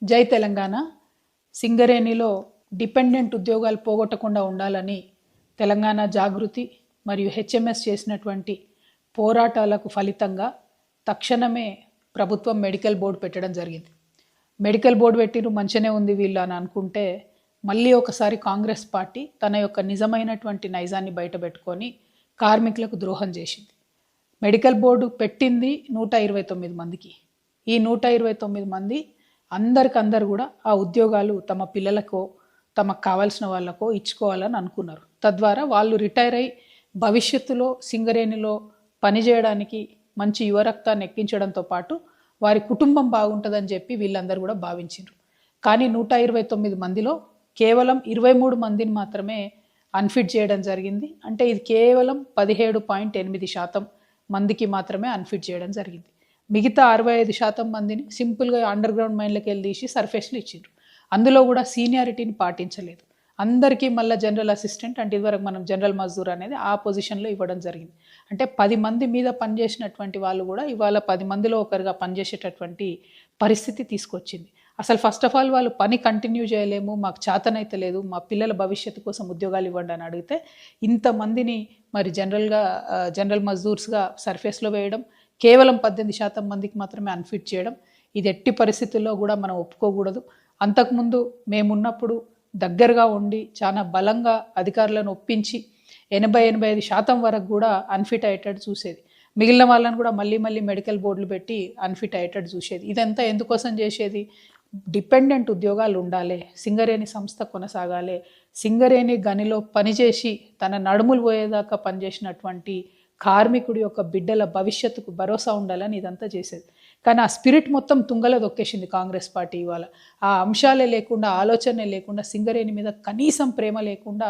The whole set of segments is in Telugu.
జై తెలంగాణ. సింగరేణిలో డిపెండెంట్ ఉద్యోగాలు పోగొట్టకుండా ఉండాలని తెలంగాణ జాగృతి మరియు హెచ్ఎంఎస్ చేసినటువంటి పోరాటాలకు ఫలితంగా తక్షణమే ప్రభుత్వం మెడికల్ బోర్డు పెట్టడం జరిగింది. మెడికల్ బోర్డు పెట్టిరు మంచిగానే ఉంది వీళ్ళు అని అనుకుంటే మళ్ళీ ఒకసారి కాంగ్రెస్ పార్టీ తన యొక్క నిజమైనటువంటి నైజాన్ని బయటపెట్టుకొని కార్మికులకు ద్రోహం చేసింది. మెడికల్ బోర్డు పెట్టింది 129 మందికి. ఈ 129 మంది అందరు కూడా ఆ ఉద్యోగాలు తమ పిల్లలకో తమకు కావాల్సిన వాళ్ళకో ఇచ్చుకోవాలని అనుకున్నారు. తద్వారా వాళ్ళు రిటైర్ అయ్యి భవిష్యత్తులో సింగరేణిలో పనిచేయడానికి మంచి యువరక్తాన్ని ఎక్కించడంతో పాటు వారి కుటుంబం బాగుంటుందని చెప్పి వీళ్ళందరూ కూడా భావించారు. కానీ 129 మందిలో కేవలం 23 మందిని మాత్రమే అన్ఫిట్ చేయడం జరిగింది. అంటే ఇది కేవలం 17.8% మందికి మాత్రమే అన్ఫిట్ చేయడం జరిగింది. మిగతా 65% మందిని సింపుల్గా అండర్ గ్రౌండ్ మైన్లోకి వెళ్ళి తీసి సర్ఫేస్లు ఇచ్చిండ్రు. అందులో కూడా సీనియారిటీని పాటించలేదు. అందరికీ మళ్ళీ జనరల్ అసిస్టెంట్ అంటే ఇదివరకు మనం జనరల్ మజ్దూర్ అనేది ఆ పొజిషన్లో ఇవ్వడం జరిగింది. అంటే 10 మంది మీద పనిచేసినటువంటి వాళ్ళు కూడా ఇవాళ 10 మందిలో ఒకరుగా పనిచేసేటటువంటి పరిస్థితి తీసుకొచ్చింది. అసలు ఫస్ట్ ఆఫ్ ఆల్ వాళ్ళు పని కంటిన్యూ చేయలేము, మాకు చేతనైతే లేదు, మా పిల్లల భవిష్యత్తు కోసం ఉద్యోగాలు ఇవ్వండి అని అడిగితే ఇంతమందిని మరి జనరల్ మజ్దూర్స్గా సర్ఫేస్లో వేయడం, కేవలం 18% మందికి మాత్రమే అన్ఫిట్ చేయడం, ఇది ఎట్టి పరిస్థితుల్లో కూడా మనం ఒప్పుకోకూడదు. అంతకుముందు మేమున్నప్పుడు దగ్గరగా ఉండి చాలా బలంగా అధికారులను ఒప్పించి 80-85% వరకు కూడా అన్ఫిట్ అయ్యేటట్టు చూసేది. మిగిలిన వాళ్ళని కూడా మళ్ళీ మెడికల్ బోర్డులు పెట్టి అన్ఫిట్ అయ్యేటట్టు చూసేది. ఇదంతా ఎందుకోసం చేసేది? డిపెండెంట్ ఉద్యోగాలు ఉండాలి, సింగరేణి సంస్థ కొనసాగాలి, సింగరేణి గనిలో పనిచేసి తన నడుములు పోయేదాకా పనిచేసినటువంటి కార్మికుడి యొక్క బిడ్డల భవిష్యత్తుకు భరోసా ఉండాలని ఇదంతా చేసేది. కానీ ఆ స్పిరిట్ మొత్తం తుంగలో దొక్కేసింది కాంగ్రెస్ పార్టీ. ఇవాళ ఆ అంశాలే లేకుండా, ఆలోచనే లేకుండా, సింగరేణి మీద కనీసం ప్రేమ లేకుండా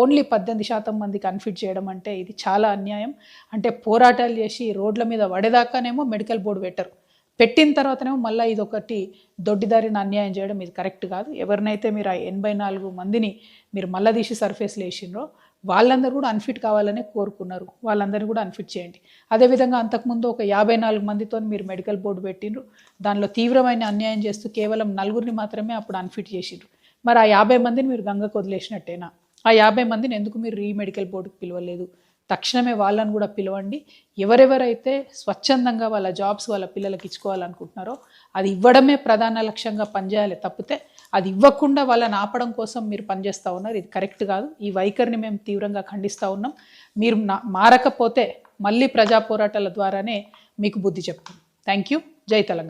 ఓన్లీ 18% మందికి అన్ఫిట్ చేయడం అంటే ఇది చాలా అన్యాయం. అంటే పోరాటాలు చేసి రోడ్ల మీద పడేదాకానేమో మెడికల్ బోర్డు పెట్టిన తర్వాతనేమో మళ్ళీ ఇదొకటి దొడ్డిదారిని అన్యాయం చేయడం ఇది కరెక్ట్ కాదు. ఎవరినైతే మీరు ఆ 84 మందిని మీరు మళ్ళీ తీసి సర్ఫేస్లో వేసిండ్రో వాళ్ళందరూ కూడా అన్ఫిట్ కావాలనే కోరుకున్నారు. వాళ్ళందరినీ కూడా అన్ఫిట్ చేయండి. అదేవిధంగా అంతకుముందు ఒక 54 మందితో మీరు మెడికల్ బోర్డు పెట్టిండ్రు, దానిలో తీవ్రమైన అన్యాయం చేస్తూ కేవలం 4 మాత్రమే అప్పుడు అన్ఫిట్ చేసిండ్రు. మరి ఆ 50 మందిని మీరు గంగకు వదిలేసినట్టేనా? ఆ 50 మందిని ఎందుకు మీరు మెడికల్ బోర్డుకి పిలవలేదు? తక్షణమే వాళ్ళని కూడా పిలవండి. ఎవరెవరైతే స్వచ్ఛందంగా వాళ్ళ జాబ్స్ వాళ్ళ పిల్లలకి ఇచ్చుకోవాలనుకుంటున్నారో అది ఇవ్వడమే ప్రధాన లక్ష్యంగా పనిచేయాలి తప్పితే అది ఇవ్వకుండా వాళ్ళని ఆపడం కోసం మీరు పనిచేస్తూ ఉన్నారు. ఇది కరెక్ట్ కాదు. ఈ వైఖరిని మేము తీవ్రంగా ఖండిస్తూ ఉన్నాం. మీరు మారకపోతే మళ్ళీ ప్రజా పోరాటాల ద్వారానే మీకు బుద్ధి చెప్తాం. Thank you. జై తెలంగాణ.